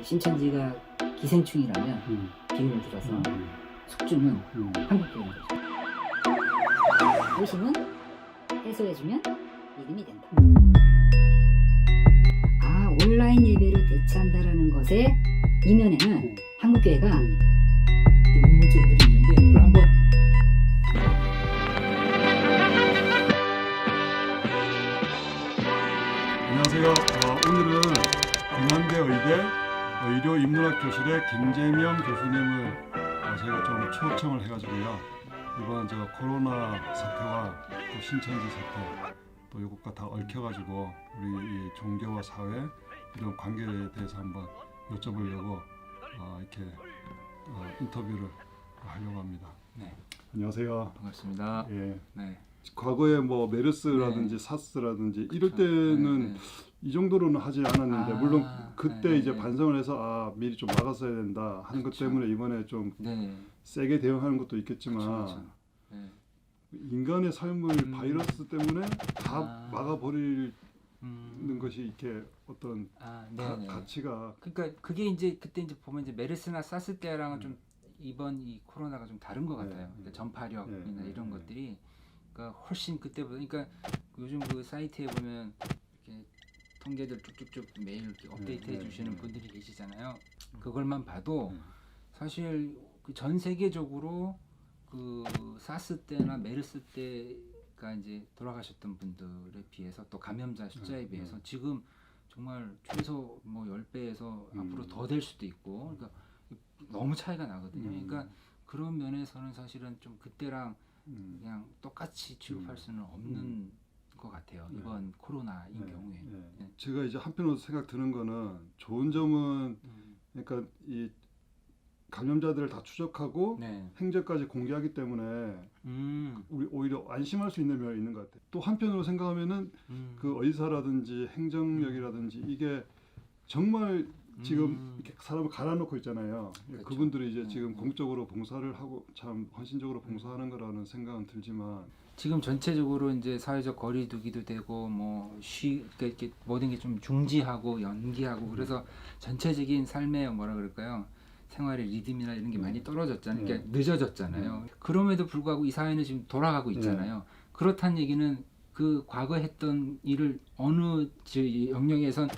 신천지가 기생충이라면 비유를 들어서 숙주는 한국교회인 거죠. 의심은 해소해주면 믿음이 된다. 온라인 예배를 대체한다라는 것의 이면에는 한국교회가 의문점들이 있는데 그걸 한번 안녕하세요. 오늘은 공안대 의대 의료인문학 교실의 김재명 교수님을 저희가 좀 초청을 해가지고요. 이번 저 코로나 사태와 또 신천지 사태 또 이것과 다 얽혀가지고 우리 이 종교와 사회 이런 관계에 대해서 한번 여쭤보려고 이렇게 인터뷰를 하려고 합니다. 네. 안녕하세요. 반갑습니다. 예. 네. 과거에 뭐 메르스라든지 네. 사스라든지 그쵸. 이럴 때는 네. 이 정도로는 하지 않았는데 물론 그때 네. 이제 반성을 해서 미리 좀 막았어야 된다 하는 것 때문에 이번에 좀 세게 대응하는 것도 있겠지만 그쵸. 네. 인간의 삶을 바이러스 때문에 다 막아버리는 것이 이렇게 어떤 가치가 그러니까 그게 이제 그때 이제 보면 이제 메르스나 사스 때랑은 좀 이번 이 코로나가 좀 다른 것 같아요. 그러니까 전파력이나 이런 것들이 그러니까 훨씬 그때보다 그러니까 요즘 그 사이트에 보면 이렇게 통계들 쭉쭉쭉 매일 이렇게 업데이트해 주시는 분들이 계시잖아요. 그걸만 봐도 사실 그 전 세계적으로 그 사스 때나 메르스 때가 이제 돌아가셨던 분들에 비해서 또 감염자 숫자에 비해서 지금 정말 최소 뭐 10배에서 앞으로 더 될 수도 있고 그러니까 너무 차이가 나거든요. 그러니까 그런 면에서는 사실은 좀 그때랑 그냥 똑같이 취급할 수는 없는 것 같아요. 이번 코로나인 경우에. 네. 제가 이제 한편으로 생각 드는 거는 좋은 점은 그러니까 이 감염자들을 다 추적하고 행적까지 공개하기 때문에 우리 오히려 안심할 수 있는 면이 있는 것 같아요. 또 한편으로 생각하면은 그 의사라든지 행정력이라든지 이게 정말 지금 이렇게 사람을 갈아놓고 있잖아요. 그렇죠. 그분들이 이제 지금 공적으로 봉사를 하고 참 헌신적으로 봉사하는 거라는 생각은 들지만 지금 전체적으로 이제 사회적 거리두기도 되고 뭐 이렇게 모든 게 좀 중지하고 연기하고 그래서 전체적인 삶의 뭐라 그럴까요? 생활의 리듬이나 이런 게 많이 떨어졌잖아요. 그러니까 늦어졌잖아요. 그럼에도 불구하고 이 사회는 지금 돌아가고 있잖아요. 그렇다는 얘기는 그 과거 했던 일을 어느 영역에선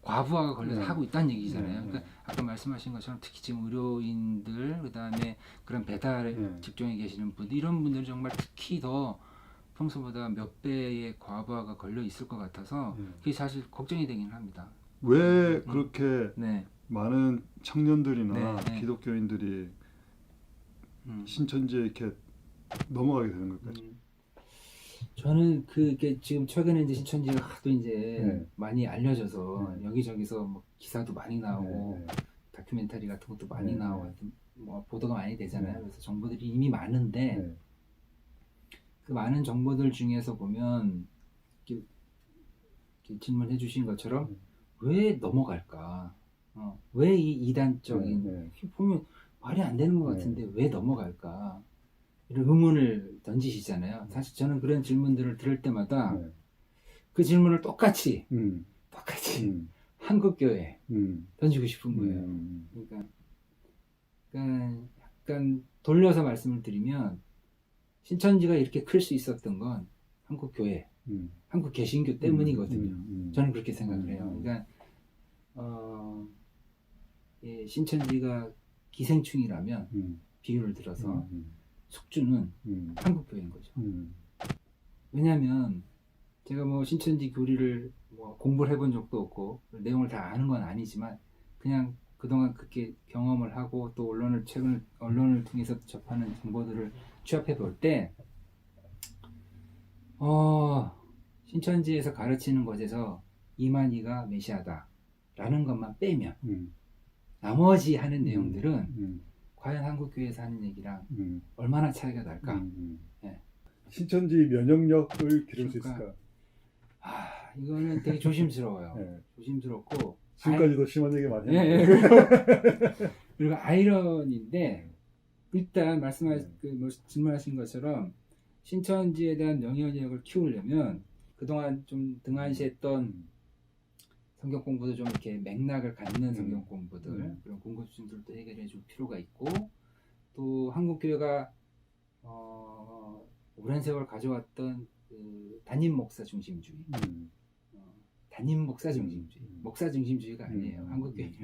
과부하가 걸려서 하고 있다는 얘기잖아요. 그러니까 아까 말씀하신 것처럼 특히 지금 의료인들 그다음에 그런 배달 직종에 계시는 분들 이런 분들은 정말 특히 더 평소보다 몇 배의 과부하가 걸려 있을 것 같아서 그게 사실 걱정이 되긴 합니다. 왜 그렇게 많은 청년들이나 네. 기독교인들이 신천지에 이렇게 넘어가게 되는 걸까요? 저는 그게 지금 최근에 이제 신천지가 하도 이제 많이 알려져서 여기저기서 뭐 기사도 많이 나오고 다큐멘터리 같은 것도 많이 나오고 뭐 보도가 많이 되잖아요. 그래서 정보들이 이미 많은데 그 많은 정보들 중에서 보면 이렇게 질문해 주신 것처럼 왜 넘어갈까? 왜 이 이단적인 보면 말이 안 되는 것 같은데 왜 넘어갈까? 이런 의문을 던지시잖아요. 사실 저는 그런 질문들을 들을 때마다 그 질문을 똑같이 한국교회 던지고 싶은 거예요. 그러니까 약간 돌려서 말씀을 드리면 신천지가 이렇게 클 수 있었던 건 한국교회, 한국 개신교 때문이거든요. 저는 그렇게 생각을 해요. 그러니까 신천지가 기생충이라면 비유를 들어서 숙주는 한국교회인 거죠. 왜냐하면 제가 뭐 신천지 교리를 뭐 공부를 해본 적도 없고 내용을 다 아는 건 아니지만 그냥 그동안 그렇게 경험을 하고 또 최근 언론을 통해서 접하는 정보들을 취합해 볼 때 신천지에서 가르치는 것에서 이만희가 메시아다라는 것만 빼면 나머지 하는 내용들은 과연 한국교회에서 하는 얘기랑 얼마나 차이가 날까? 신천지 면역력을 기를 수 있을까? 이거는 되게 조심스러워요. 조심스럽고 지금까지도 심한 얘기 많이 했는데 그리고 아이러니인데 일단 질문하신 것처럼 신천지에 대한 영향력을 키우려면 그동안 좀 등한시했던 성경 공부도 좀 이렇게 맥락을 갖는 성경 공부들 그런 궁금증들도 해결해 줄 필요가 있고 또 한국 교회가 오랜 세월 가져왔던 그 담임 목사 중심주의, 담임 목사 중심주의, 목사 중심주의가 아니에요. 한국 교회는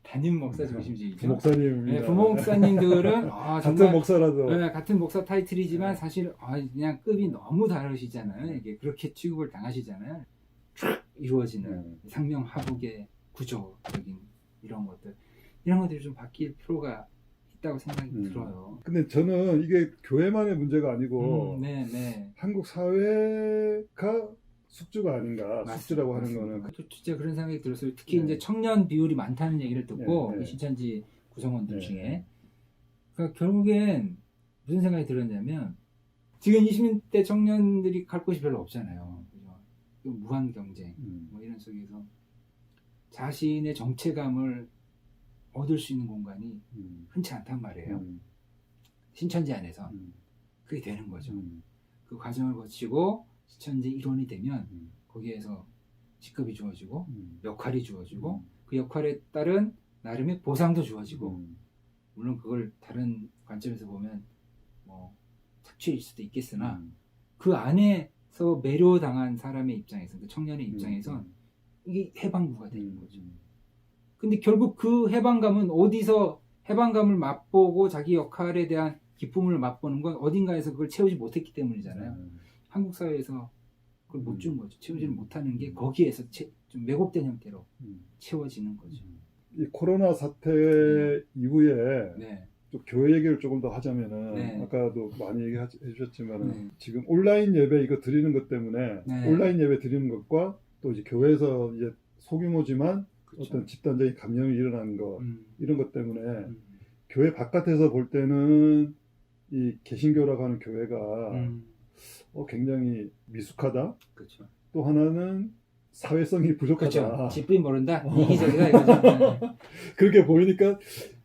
담임 목사 중심주의죠. 목사님, 네, 부모 목사님들은 같은 정말 목사라도 네, 같은 목사 타이틀이지만 사실 그냥 급이 너무 다르시잖아요. 이게 그렇게 취급을 당하시잖아요. 쭉 이루어지는 상명하복의 구조적인 이런 것들이 좀 바뀔 필요가 있다고 생각이 들어요. 근데 저는 이게 교회만의 문제가 아니고 네. 한국 사회가 숙주가 아닌가. 숙주라고 하는 맞습니다. 거는 진짜 그런 생각이 들었어요. 특히 이제 청년 비율이 많다는 얘기를 듣고 네. 이 신천지 구성원들 중에 그러니까 결국엔 무슨 생각이 들었냐면 지금 20대 청년들이 갈 곳이 별로 없잖아요. 그죠? 무한 경쟁 뭐 이런 속에서 자신의 정체감을 얻을 수 있는 공간이 흔치 않단 말이에요. 신천지 안에서 그게 되는 거죠. 그 과정을 거치고 신천지 일원이 되면 거기에서 직급이 주어지고 역할이 주어지고 그 역할에 따른 나름의 보상도 주어지고 물론 그걸 다른 관점에서 보면 뭐 착취일 수도 있겠으나 그 안에서 매료당한 사람의 입장에서 그 청년의 입장에선 이게 해방구가 되는 거죠. 근데 결국 그 해방감은 어디서 해방감을 맛보고 자기 역할에 대한 기쁨을 맛보는 건 어딘가에서 그걸 채우지 못했기 때문이잖아요. 한국 사회에서 그걸 못 준 거죠. 채우지를 못하는 게 거기에서 좀 왜곡된 형태로 채워지는 거죠. 이 코로나 사태 이후에 또 교회 얘기를 조금 더 하자면은 아까도 많이 얘기해 주셨지만은 지금 온라인 예배 이거 드리는 것 때문에 온라인 예배 드리는 것과 또 이제 교회에서 이제 소규모지만 어떤 집단적인 감염이 일어나는 것 이런 것 때문에 교회 바깥에서 볼 때는 이 개신교라고 하는 교회가 굉장히 미숙하다. 그렇죠. 또 하나는 사회성이 부족하다. 그렇죠. 집부인 모른다. 이기적이다 이거죠. 그렇게 보이니까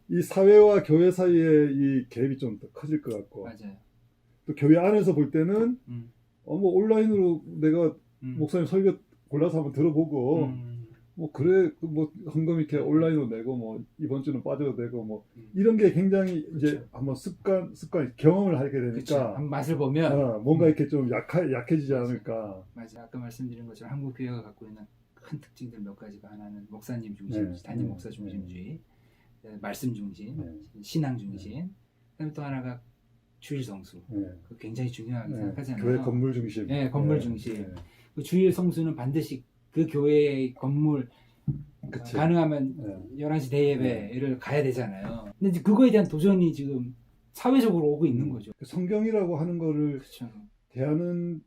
이 사회와 교회 사이에 이 갭이 좀 더 커질 것 같고. 맞아요. 또 교회 안에서 볼 때는 뭐 온라인으로 내가 목사님 설교 골라서 한번 들어보고 뭐 그래 뭐 헌금 이렇게 온라인으로 내고 뭐 이번 주는 빠져도 되고 뭐 이런 게 굉장히 이제 한번 습관 경험을 하게 되니까 한 맛을 보면 뭔가 이렇게 좀 약해지지 않을까. 맞아. 아까 말씀드린 것처럼 한국 교회가 갖고 있는 큰 특징들 몇 가지가 하나는 목사님 중심주의, 담임 목사 중심주의, 말씀 중심, 신앙 중심. 그다음에 또 하나가 주일 성수. 그 굉장히 중요하게 생각하잖아요. 교회 건물 중심. 건물 중심. 그 주일 성수는 반드시 그 교회의 건물 가능하면 11시 대예배를 가야 되잖아요. 근데 이제 그거에 대한 도전이 지금 사회적으로 오고 있는 거죠. 성경이라고 하는 거를 그렇죠. 대하는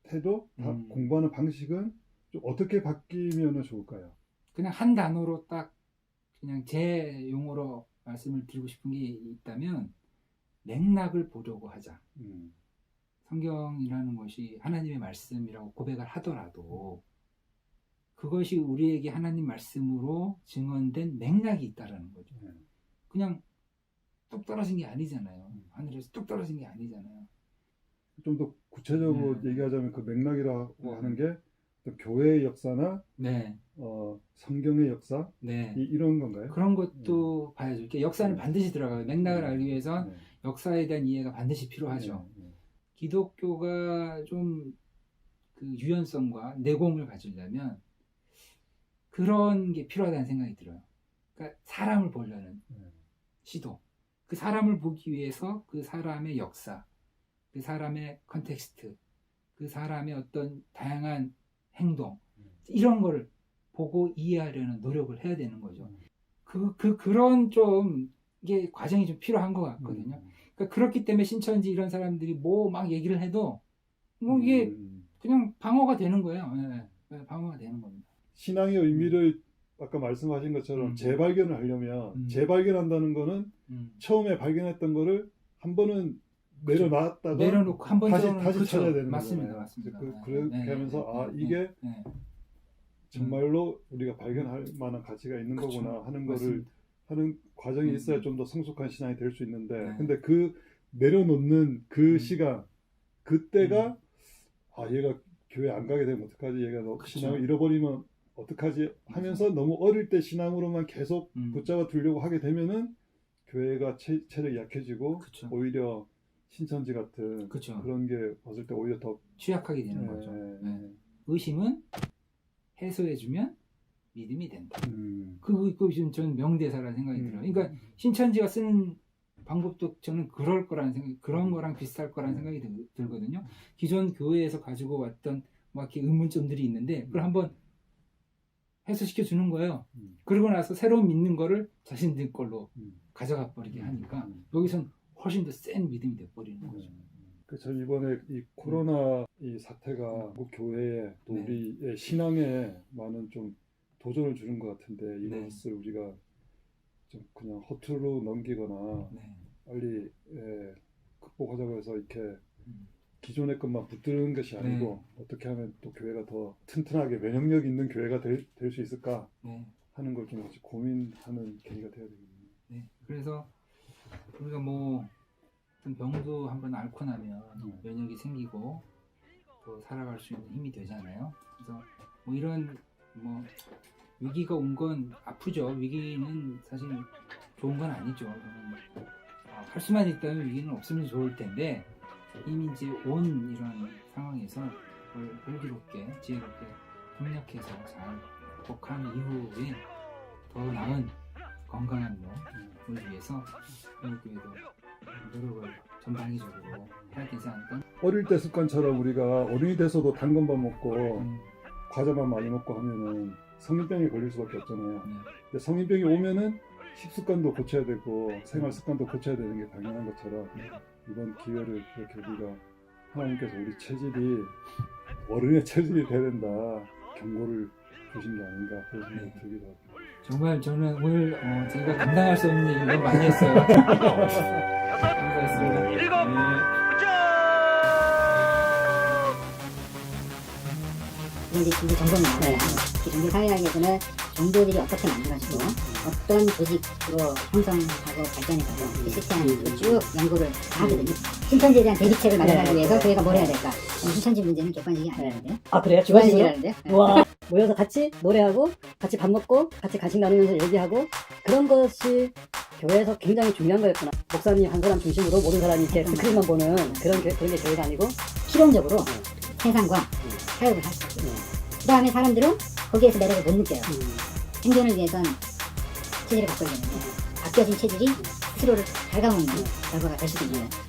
태도, 공부하는 방식은 좀 어떻게 바뀌면 좋을까요? 그냥 한 단어로 딱 그냥 제 용어로 말씀을 드리고 싶은 게 있다면 맥락을 보려고 하자. 성경이라는 것이 하나님의 말씀이라고 고백을 하더라도 그것이 우리에게 하나님 말씀으로 증언된 맥락이 있다라는 거죠. 그냥 뚝 떨어진 게 아니잖아요. 하늘에서 뚝 떨어진 게 아니잖아요. 좀 더 구체적으로 얘기하자면 그 맥락이라고 하는 게 교회의 역사나 성경의 역사 이런 건가요? 그런 것도 봐야죠. 이렇게 역사는 반드시 들어가요. 맥락을 알기 위해선 역사에 대한 이해가 반드시 필요하죠. 기독교가 좀 그 유연성과 내공을 가지려면 그런 게 필요하다는 생각이 들어요. 그러니까 사람을 보려는 시도. 그 사람을 보기 위해서 그 사람의 역사, 그 사람의 컨텍스트, 그 사람의 어떤 다양한 행동 이런 거를 보고 이해하려는 노력을 해야 되는 거죠. 그런 좀 이게 과정이 좀 필요한 것 같거든요. 그러니까 그렇기 때문에 신천지 이런 사람들이 뭐 막 얘기를 해도 뭐 이게 그냥 방어가 되는 거예요. 방어가 되는 겁니다. 신앙의 의미를 아까 말씀하신 것처럼 재발견을 하려면 재발견한다는 거는 처음에 발견했던 거를 한 번은 내려놨다가 내려놓고 한 번 다시 그렇죠. 찾아야 되는 맞습니다. 거잖아요. 맞습니다. 그렇게 하면서 이게 정말로 우리가 발견할 만한 가치가 있는 거구나 하는 거를 하는 과정이 있어야 좀 더 성숙한 신앙이 될 수 있는데 근데 그 내려놓는 그 시간 그때가 얘가 교회 안 가게 되면 어떡하지? 얘가 신앙을 잃어버리면 어떡하지 하면서 너무 어릴 때 신앙으로만 계속 붙잡아 두려고 하게 되면은 교회가 체력이 약해지고 그쵸. 오히려 신천지 같은 그쵸. 그런 게 왔을 때 오히려 더 취약하게 되는 거죠. 네. 의심은 해소해주면 믿음이 된다. 그거 지금 저는 명대사라는 생각이 들어요. 그러니까 신천지가 쓰는 방법도 저는 그럴 거라는 생각, 그런 거랑 비슷할 거라는 생각이 들거든요. 기존 교회에서 가지고 왔던 막 이렇게 의문점들이 있는데 그걸 한번 해소시켜 주는 거예요. 그러고 나서 새로운 믿는 거를 자신들 걸로 가져가 버리게 하니까 여기선 훨씬 더 센 믿음이 돼 버리는 거죠. 그래서 이번에 이 코로나 이 사태가 한국 교회에 또 네. 우리의 신앙에 많은 좀 도전을 주는 것 같은데 네. 이것을 우리가 좀 그냥 허투루 넘기거나 네. 빨리 극복하자고 해서 이렇게 기존의 것만 붙드는 것이 아니고 어떻게 하면 또 교회가 더 튼튼하게 면역력 있는 교회가 될 수 있을까 네. 하는 걸 좀 같이 고민하는 계기가 돼야 되겠네요. 네. 그래서 우리가 뭐 어떤 병도 한번 앓고 나면 면역이 생기고 또 살아갈 수 있는 힘이 되잖아요. 그래서 뭐 이런 뭐 위기가 온 건 아프죠. 위기는 사실 좋은 건 아니죠. 저는 할 수만 있다면 위기는 없으면 좋을 텐데 이미 이제 온 이런 상황에서 그걸 슬기롭게 지혜롭게 협력해서 잘 극복한 이후에 더 나은 건강한 몸을 위해서 한국교회도 노력을 전방위적으로 해야 되지 않을까? 어릴 때 습관처럼 우리가 어른이 돼서도 단 것만 먹고 과자만 많이 먹고 하면은 성인병에 걸릴 수밖에 없잖아요. 근데 성인병이 오면은 식습관도 고쳐야 되고 생활 습관도 고쳐야 되는 게 당연한 것처럼 이번 기회를 그렇게 우리가 하나님께서 우리 체질이 어른의 체질이 돼야 된다 경고를 주신 게 아닌가 그런 생각이 들기도 하고. 정말 저는 오늘 제가 감당할 수 없는 일을 너무 많이 했어요. 감사했습니다. 이제 정보는 나와요. 종교 사회학에서는 종교들이 어떻게 만들어지고 어떤 조직으로 형성하고 발전해가고 시스템을 쭉 연구를 다 하거든요. 신천지에 대한 대비책을 마련하기 위해서 교회가 뭘 해야 될까? 신천지 문제는 객관식이 아니라는데요. 아 그래요? 주관식이라는데요. 와 모여서 같이 노래하고 같이 밥 먹고 같이 간식 나누면서 얘기하고 그런 것이 교회에서 굉장히 중요한 거였구나. 목사님 한 사람 중심으로 모든 사람이 이렇게 스크린만 보는 그런 게 교회가 아니고 실용적으로 세상과 타협을 할 수 있어요. 그 다음에 사람들은 거기에서 매력을 못 느껴요. 생존을 위해선 체질을 바꿔야 되는데 바뀌어진 체질이 스스로를 갉아먹는 결과가 될 수도 있는 거예요.